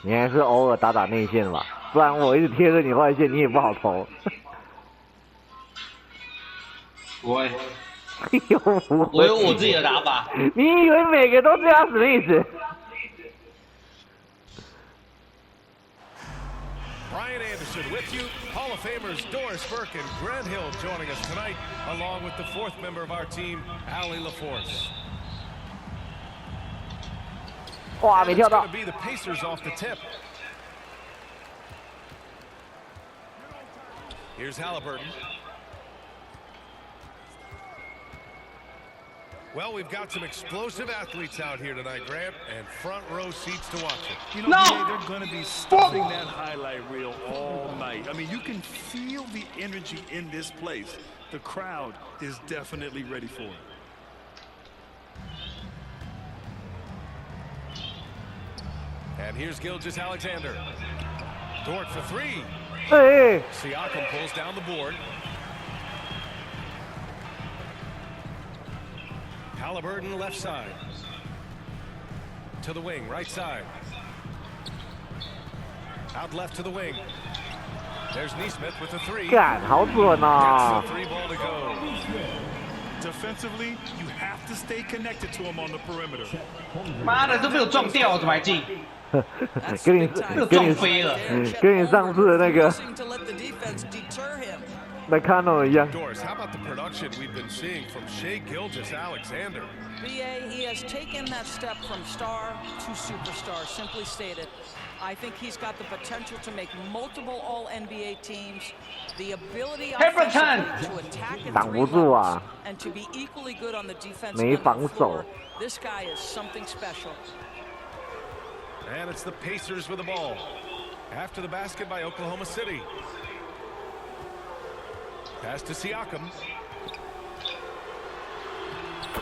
你还是偶尔打打内线吧，不然我一直贴着你外线，你也不好投。不会，又不会。我有我自己的打法。你以为每个都这样子的意思？ Brian Anderson with you. Hall of Famers Doris Burke and Grant Hill joining us tonight, along with the fourth member of our team, Allie LaForce. 哇，没跳到。 Be the Pacers off the tip. Here's Halliburton. Well, we've got some explosive athletes out here tonight, Grant, and front row seats to watch it. You know, they're going to be stuffing that highlight reel all night. I mean, you can feel the energy in this place. The crowd is definitely ready for it. And here's Gilgeous-Alexander. Dort for three. Hey. Siakam pulls down the board. Halliburton left side. To the wing, right side. Out left to the wing. There's Nesmith with the three. 干，好准啊！ Three ball to go. Defensively, you have to stay connected to him on the perimeter. 妈的，都被我撞掉，怎么还进？跟你撞飞了。跟你上次的那个 Nakano 一样。 Doris, how about the production we've been seeing from Shai Gilgeous-Alexander? BA, he has taken that step from star to superstar, simply stated. I think he's got the potential to make multiple All-NBA teams, the ability offensively to attack at 挡 three 不住啊 levels, and to be equally good on the defensive 没 end 防 of the 守 floor. This guy is something special. And it's the Pacers with the ball. After the basket by Oklahoma City. Pass to Siakam.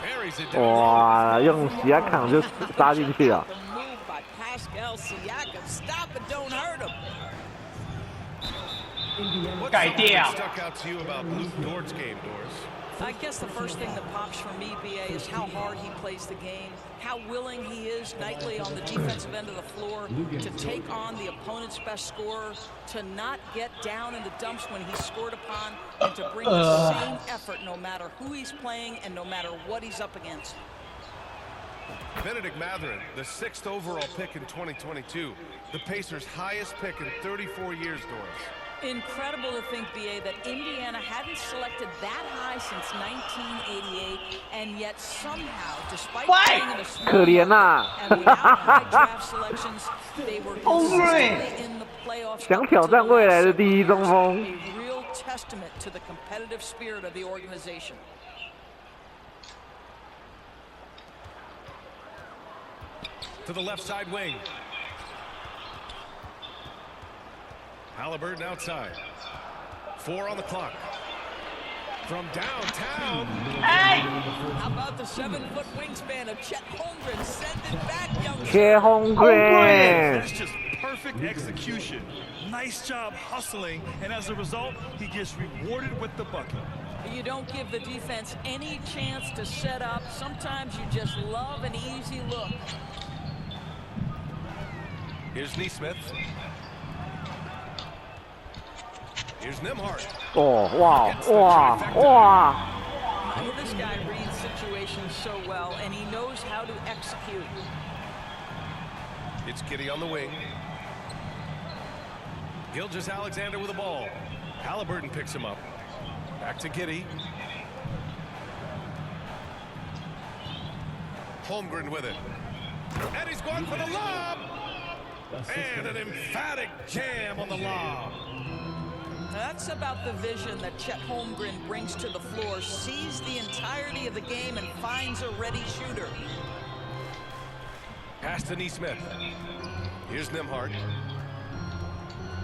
Buries it down. 哇，用斜扛就杀进去了。 The move by Pascal Siakam. Stop it, don't hurt him. What Guy down. stuck out to you about Luke Dort's game, Doris? I guess the first thing that pops for me, BA, is how hard he plays the game, how willing he is nightly on the defensive end of the floor to take on the opponent's best scorer, to not get down in the dumps when he's scored upon, and to bring the same effort no matter who he's playing and no matter what he's up against. Benedict Mathurin, the 6th overall pick in 2022. The Pacers' highest pick in 34 years, Doris. Incredible to think, BA, that Indiana hadn't selected that high since 1988, and yet somehow, despite playing in a small 可怜呐 and without high draft selections, they were consistently in the playoffs. 想挑战未来的第一中锋。 A real testament to the competitive spirit of the organization. To the left side wing. Halliburton outside. 4 on the clock. From downtown. Hey! How about the 7-foot wingspan of Chet Holmgren? Send it back, young 切红龟。 That's just perfect execution. Nice job hustling, and as a result, he gets rewarded with the bucket. You don't give the defense any chance to set up. Sometimes you just love an easy look. Here's Nesmith. Here's Nembhard. 哦，哇哇哇！ This guy reads situations so well, and he knows how to execute. It's Giddey on the wing. Gilgeous-Alexander with the ball. Halliburton picks him up. Back to Giddey. Holmgren with it. And he's going for the lob. And an emphatic jam on the lob. That's about the vision that Chet Holmgren brings to the floor, sees the entirety of the game and finds a ready shooter. Pass to Nesmith. Here's Nembhard.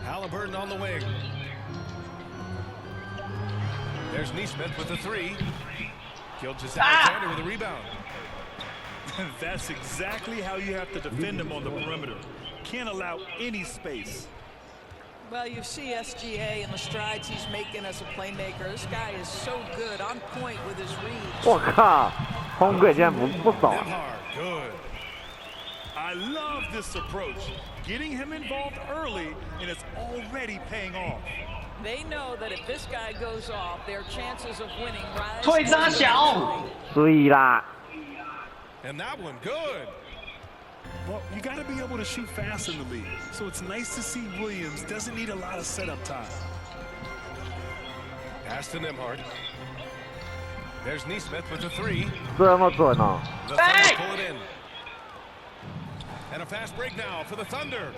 Halliburton on the wing. There's Nesmith with the three. Gilgeous-Alexander with a rebound. That's exactly how you have to defend him on the perimeter. Can't allow any space. Well, you see SGA and the strides he's making as a playmaker. This guy is so good, on point with his reads. 我靠，红鬼竟然不守啊！ Nembhard, good. I love this approach. getting him involved early, and it's already paying off. They know that if this guy goes off, their chances of winning rise. 退沙小，对啦， And that one, good. Well, you got to be able to shoot fast in the league, so it's nice to see Williams doesn't need a lot of setup time. Pass to Nembhard. There's Neesmith with the three. 这么准哦！ The Thunder pull it in. And a fast break now for the Thunder.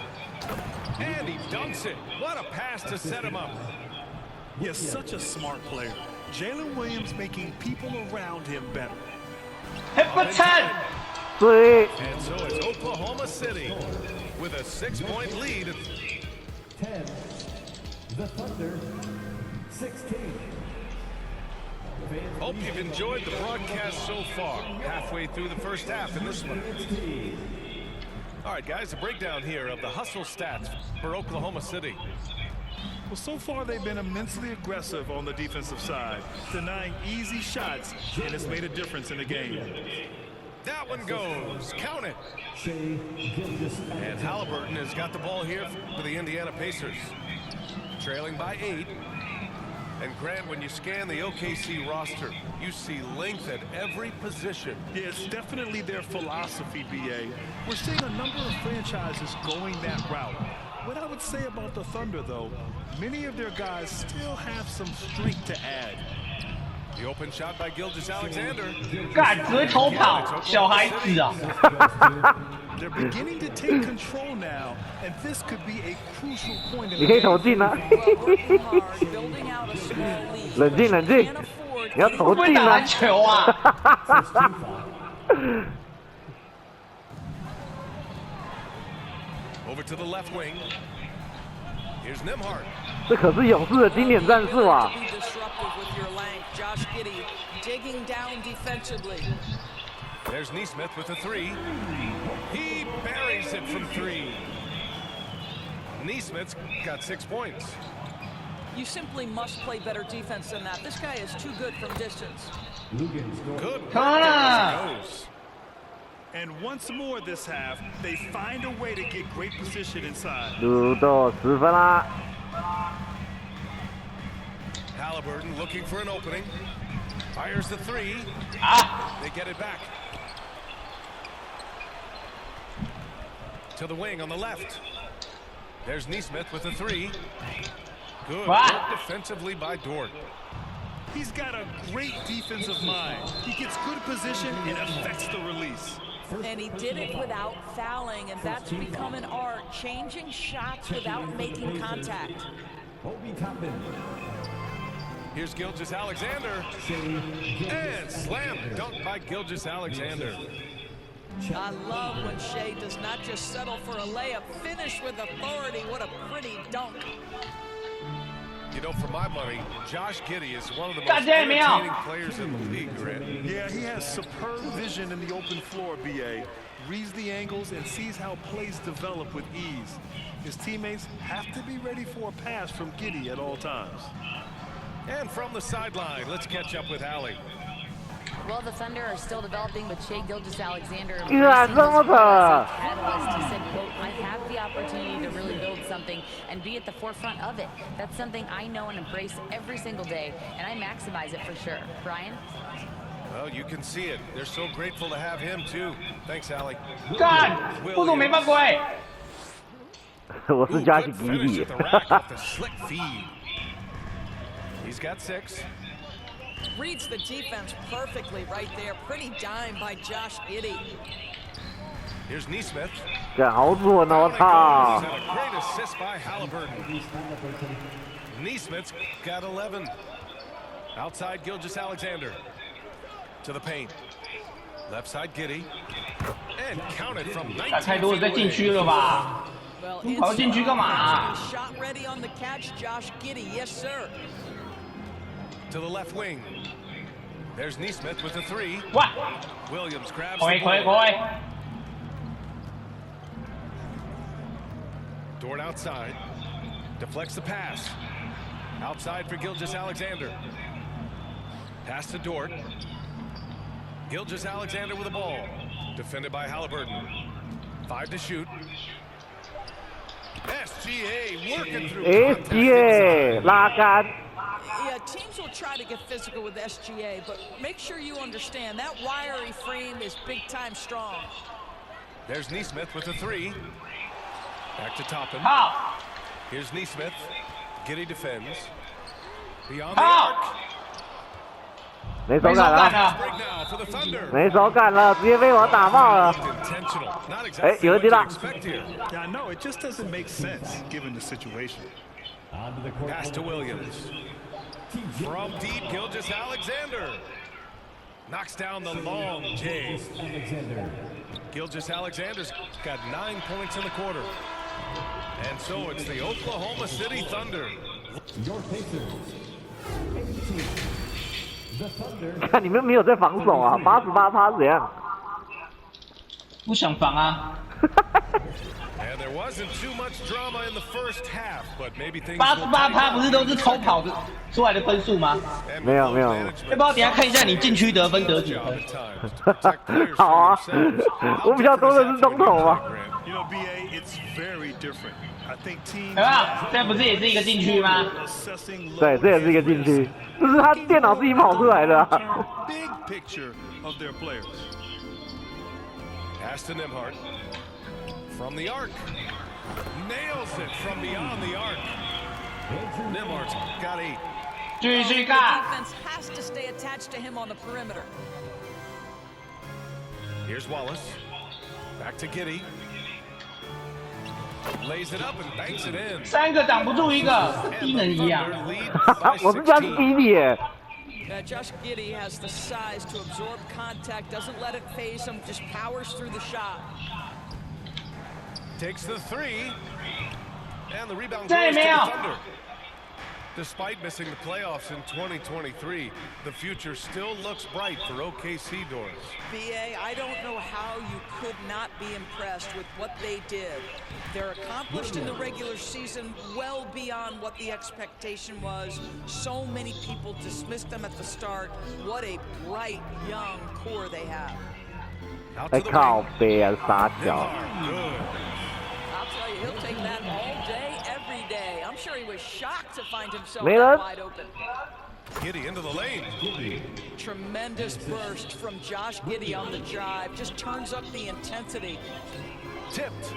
And he dunks it. What a pass to set him up. Yes, such a smart player. Jalen Williams making people around him better. 还不惨。对， And so it's Oklahoma City with a 6-point lead. 10, the Thunder, 16. Hope you've enjoyed the broadcast so far. Halfway through the first half in this one. All right, guys, a breakdown here of the hustle stats for Oklahoma City. Well, so far they've been immensely aggressive on the defensive side, denying easy shots, and it's made a difference in the game. That one goes. Count it. Shea Gilgeous-Alexander. And Halliburton has got the ball here for the Indiana Pacers. Trailing by 8. And Grant, when you scan the OKC roster, you see length at every position. Yeah, it's definitely their philosophy, BA. We're seeing a number of franchises going that route. What I would say about the Thunder, though, many of their guys still have some strength to add. The open shot by Gilgeous-Alexander. 干，只会偷跑，小孩子啊！ They're beginning to take control now, and this could be a crucial point in 你 the 可以 game. 投进啊！ Working hard, building out a small lead. 冷静冷静 Can't afford 你要 any 投会不会进啊打篮！球啊？ Over to the left wing. Here's Nembhard. 这可是勇士的经典战术啊！ Be disruptive with your length. Josh Giddey digging down defensively. There's Neesmith with a three. He buries it from 3. Neesmith's got 6 points. You simply must play better defense than that. This guy is too good from distance. Good. Come on. There it goes. And once more this half, they find a way to get great position inside. 鲁斗10分啦！ Halliburton looking for an opening. Fires the 3. 啊！ They get it back. To the wing on the left. There's Neesmith with a 3. Good Wow. work defensively by Dort. He's got a great defensive mind. He gets good position and affects the release. And he did it without fouling, and that's become an art, changing shots without making contact. Obi Toppin. Here's Gilgeous-Alexander. And slam dunk by Gilgeous-Alexander. I love when Shea does not just settle for a layup, finish with authority. What a pretty dunk. You know, for my money, Josh Giddey is one of the most Goddamn, yeah. entertaining players in the league, Grant. Yeah, he has superb vision in the open floor, BA. Reads the angles and sees how plays develop with ease. His teammates have to be ready for a pass from Giddey at all times. And from the sideline, let's catch up with Allie. Well, the Thunder are still developing with Shea Gilgeous-Alexander. Yeah, some of the- Catalyst, he said, quote, I have the opportunity to really build something and be at the forefront of it. That's something I know and embrace every single day, and I maximize it for sure. Brian? Well, you can see it. They're so grateful to have him, too. Thanks, Allie. 干，我怎么没犯规？我是 Ooh, 加西 good 吉 finish 利 at the rack off the slick feed. He's got 6. Reads the defense perfectly right there. Pretty dime by Josh Giddey. Here's Neesmith. 干好准哦！我 Down it 操 goes,！and a great assist by Halliburton. Neesmith's got 11. Outside Gilgeous-Alexander. To the paint. Left side Giddey. And counted from 19 打太多人在禁区了吧？ Well, 跑进去干嘛？ shot ready on the catch, Josh Giddey. Yes, sir. To the left wing. There's Neesmith with a 3. 喂， Williams grabs 可以 the 可以 ball. 可以。 Dort outside. Deflects the pass. Outside for Gilgeous-Alexander. Pass to Dort. Gilgeous-Alexander with the ball. Defended by Halliburton. 5 to shoot. SGA working through 哎 contact. ，GA 拉杆， Yeah, teams will try to get physical with SGA, but make sure you understand that wiry frame is big-time strong. There's Neesmith with the three. Back to Toppin. 好， Here's Neesmith. Giddy defends. Beyond the 好 arc. 没手没手感了，感了。 Break now for the Thunder. 没手感了，直接被我打爆了。 Intentional. Not 哎， exactly 有 what 人 you'd 接到， expect here. Yeah, I know. It just doesn't make sense given the situation. Onto the court. Pass to Williams. From deep, Gilgeous Alexander. Knocks down the long J. Alexander. Gilgeous Alexander's got 9 points in the quarter. And so it's the Oklahoma City Thunder. Your Pacers. 18. The Thunder. 看你们没有在防守啊，88%是怎样？不想防啊。 And there wasn't too much drama in the first half, but maybe things 88%不是都是偷跑的出来的分数吗？没有没有要不要等一下看一下你禁区得分得几分？好啊，我比较多的是中投啊。 You know, BA, it's very different. I think teams 对吧？这不是也是一个禁区吗？ assessing 对，这也是一个禁区，这是他电脑自己跑出来的啊。 big picture of their players. Pass to Nimhart. From the arc. Nails it from beyond the arc. Nimhart's got 8. 继续 The 干。 defense has to stay attached to him on the perimeter. Here's Wallace. Back to Giddy. Lays it up and banks it in. 3个挡不住一个，低能一样。 Thunder lead by 我是家是 16. 比你耶， Josh Giddey has the size to absorb contact, doesn't let it phase him, just powers through the shot. Takes the three. And the rebound goes 这 to 也 the 没有。 Thunder. Despite missing the playoffs in 2023, the future still looks bright for OKC doors. BA, I don't know how you could not be impressed with what they did. They're accomplished in the regular season well beyond what the expectation was. So many people dismissed them at the start. What a bright, young core they have. Out 哎 to the 靠 wing. 背啊，傻小。 Nimhart, good. I'll tell you, he'll take that all day, every day. I'm sure he was shocked to find himself Miller? wide open. Giddy into the lane. Tremendous burst from Josh Giddey on the drive. Just turns up the intensity. Tipped.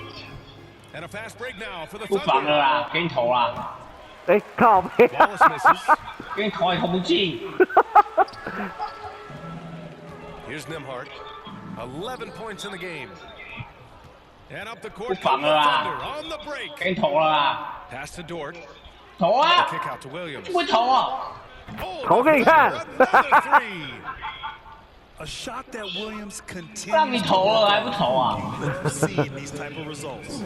And a fast break now for the 不防了 Thunder. 啦，给你投啦，哎，靠背。 Wallace misses. 给你投也投不进。 Here's Nimhart. 11 points in the game. And up the 不 court 防 comes the 了 Thunder 啦， on the break. 给你投了啦， Pass to Dort. 投啊！ Kick out to Williams. 不会投啊！ Oh, 投给你看。 another three. A shot that Williams 让你 continues 投 to 了还不投啊？ love seeing these type of results.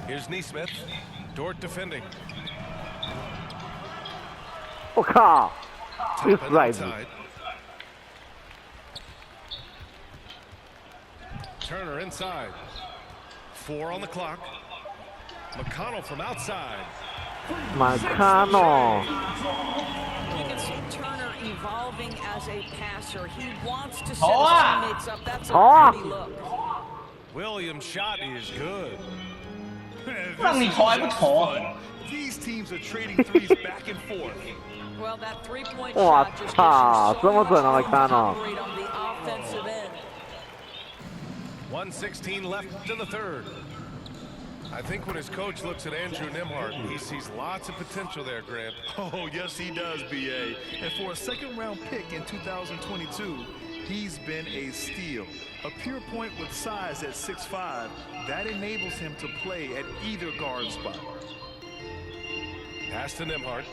Here's Neesmith. Dort defending. 我靠，这个 Toppin 甩子。 outside. Turner inside. 4 on the clock. McConnell from outside. 马卡诺， You can see Turner evolving as a passer. He wants to set his Oh, ah. teammates up. That's a Oh. pretty look. Williams' shot is good. 让你投还不投啊？ These teams are trading threes back and forth. Well, that three-point 哇 shot just 操， gives you 这 so 么 much 准啊， room 马 to 卡诺。 operate on the offensive end. 1:16 left in the third. I think when his coach looks at Andrew Nimhart, he sees lots of potential there, Grant. Oh, yes, he does, BA. And for a second-round pick in 2022, he's been a steal. A pure point with size at 6'5", that enables him to play at either guard spot. Pass to Nimhart.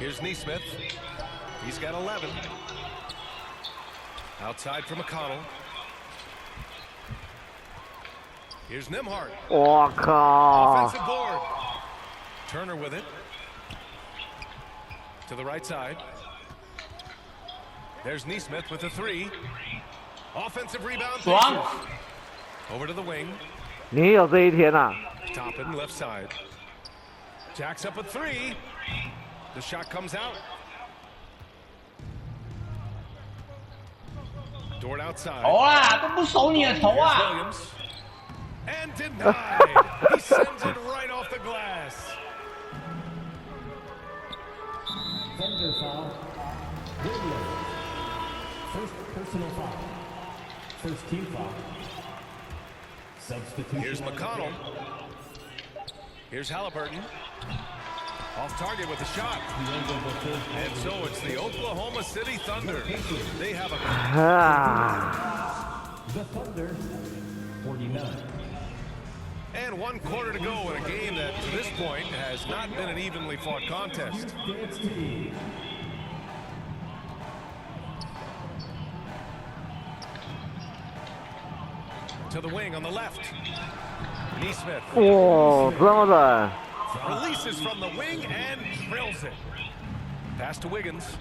Here's Neesmith. He's got 11. Outside for McConnell. Here's Nimhart. 我靠， Offensive board. Turner with it. To the right side. There's Neesmith with a three. Offensive rebound. 爽 Pacers. Over to the wing. 你也有这一天啊？ Toppin left side. Jacks up a three. The shot comes out. Dort outside. 头啊，都不守你的头 Here's 啊！ Williams. And denied. He sends it right off the glass. Thunder foul. Williams. First personal foul. First team foul. Substitution. Here's McConnell. Here's Halliburton. Off target with a shot. And so it's the Oklahoma City Thunder. They have a... The Thunder, 49. And 1 quarter to go in a game that, to this point, has not been an evenly fought contest. Dance team. To the wing on the left. Neesmith 哇，这么准！ releases from the wing and drills it. Pass to Wiggins.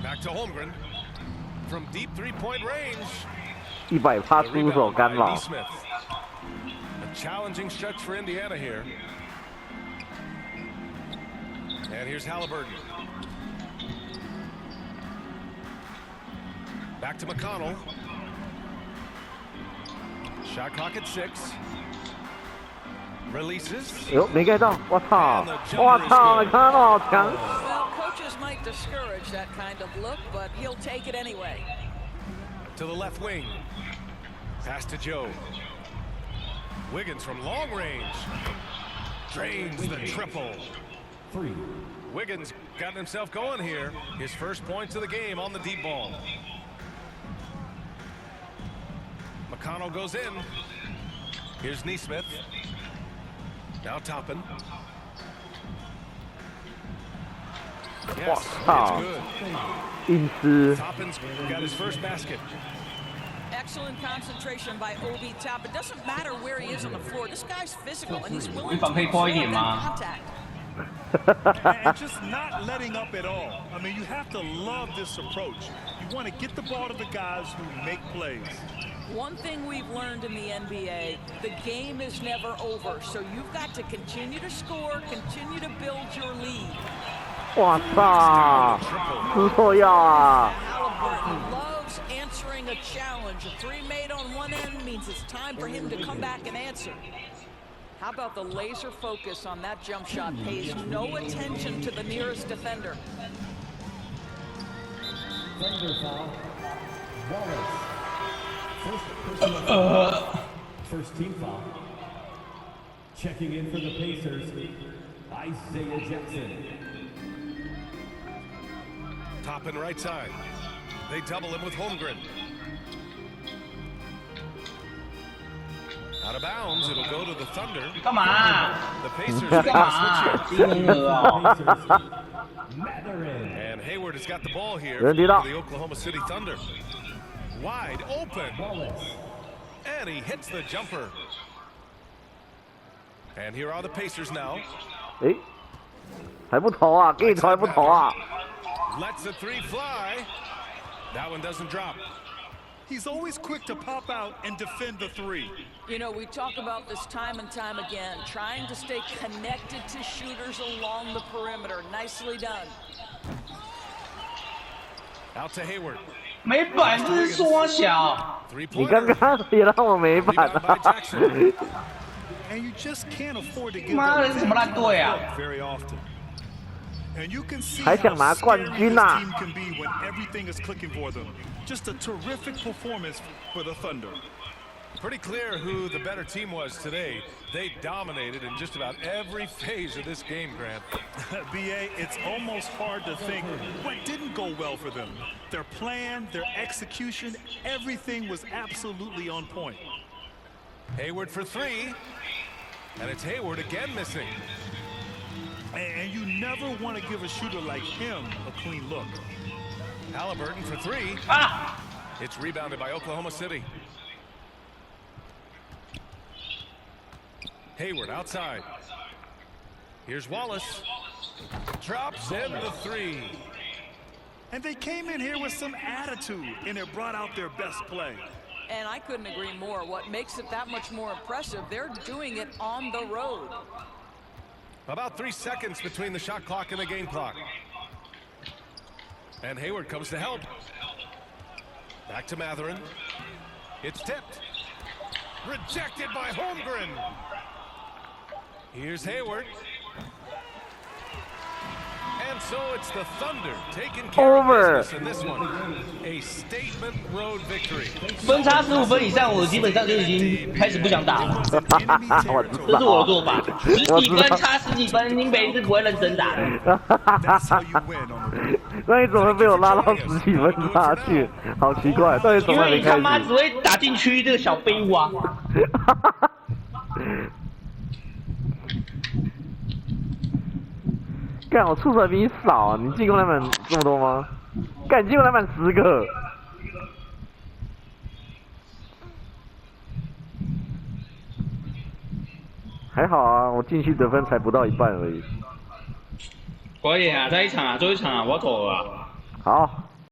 Back to Holmgren. From deep three-point range. 100%出手干扰。 Neesmith. A challenging stretch for Indiana here. And here's Halliburton. Back to McConnell. Shot clock at 6. Releases. 哎呦，没盖到！我操！我操！没看到，好强！ Well, coaches might discourage that kind of look, but he'll take it anyway. To the left wing. Pass to Joe. Wiggins from long range. Drains the triple. 3. Wiggins got himself going here. His first points of the game on the deep ball. McConnell goes in. Here's Neesmith. Now Toppin. Yes, it's good. 硬吃。 Toppin's got his first basket. Excellent concentration by Obi Toppin. It doesn't matter where he is on the floor. This guy's physical, and he's willing to Wait, absorb Ma. that contact. And just not letting up at all. I mean, you have to love this approach. You want to get the ball to the guys who make plays. One thing we've learned in the NBA, the game is never over. So you've got to continue to score, continue to build your lead. 我操！吃错药啊！ Halliburton loves answering a challenge. A three made on one end means it's time for him to come back and answer. How about the laser focus on that jump shot? Pays no attention to the nearest defender. Thunder foul. Wallace. First personal foul. First team foul. Checking in for the Pacers, Isaiah Jackson. Toppin right side. They double him with Holmgren. Out of bounds, it'll go to the Thunder. 干嘛？ The Pacers 干 make 嘛？ the switch 低能儿啊！ Mathurin. here. And Hayward has got the ball here Good for deal. the Oklahoma City Thunder. Wide open. Wallace. And he hits the jumper. And here are the Pacers now. 哎，还不投啊？给你投还不投啊？ Lets the three fly. That one doesn't drop. He's always quick to pop out and defend the three. You know, we talk about this time and time again, trying to stay connected to shooters along the perimeter. Nicely done. Out to Hayward. 没本事缩小。 你 Three-pointer. 刚刚也让我没板 Rebound by 啊！ Jackson. And you just can't afford to give 妈的， them 这什么烂队啊！ very often. And you can see 还想 how 拿冠 scary 军 this 啊！ team can be when everything is clicking for them. Just a terrific performance for the Thunder. Pretty clear who the better team was today. They dominated in just about every phase of this game, Grant. BA, it's almost hard to think what didn't go well for them. Their plan, their execution, everything was absolutely on point. Hayward for three. And it's Hayward again missing. And you never want to give a shooter like him a clean look. Halliburton for three. 啊！ It's rebounded by Oklahoma City. Hayward outside. Here's Wallace. Drops in the three. And they came in here with some attitude, and it brought out their best play. And I couldn't agree more. What makes it that much more impressive, they're doing it on the road. About 3 seconds between the shot clock and the game clock. And Hayward comes to help. Back to Matherin. It's tipped. Rejected by Holmgren. Here's Hayward. And so it's the Thunder taking care of business in this one. A statement road victory. 分差15分以上，我基本上就已经开始不想打了。我知这是我的做道。法。10几分差10几分，林北是不会认真打的。那你怎么被我拉到10几分差去？好奇怪，到底怎因为你么没开始？他妈只会打禁区这个小废物啊！干，我出手比你少啊！你进攻篮板这么多吗？干，你进攻篮板10个。还好啊，我进去得分才不到一半而已。快点啊，再一场啊，最后一场啊，我要走了啊。好。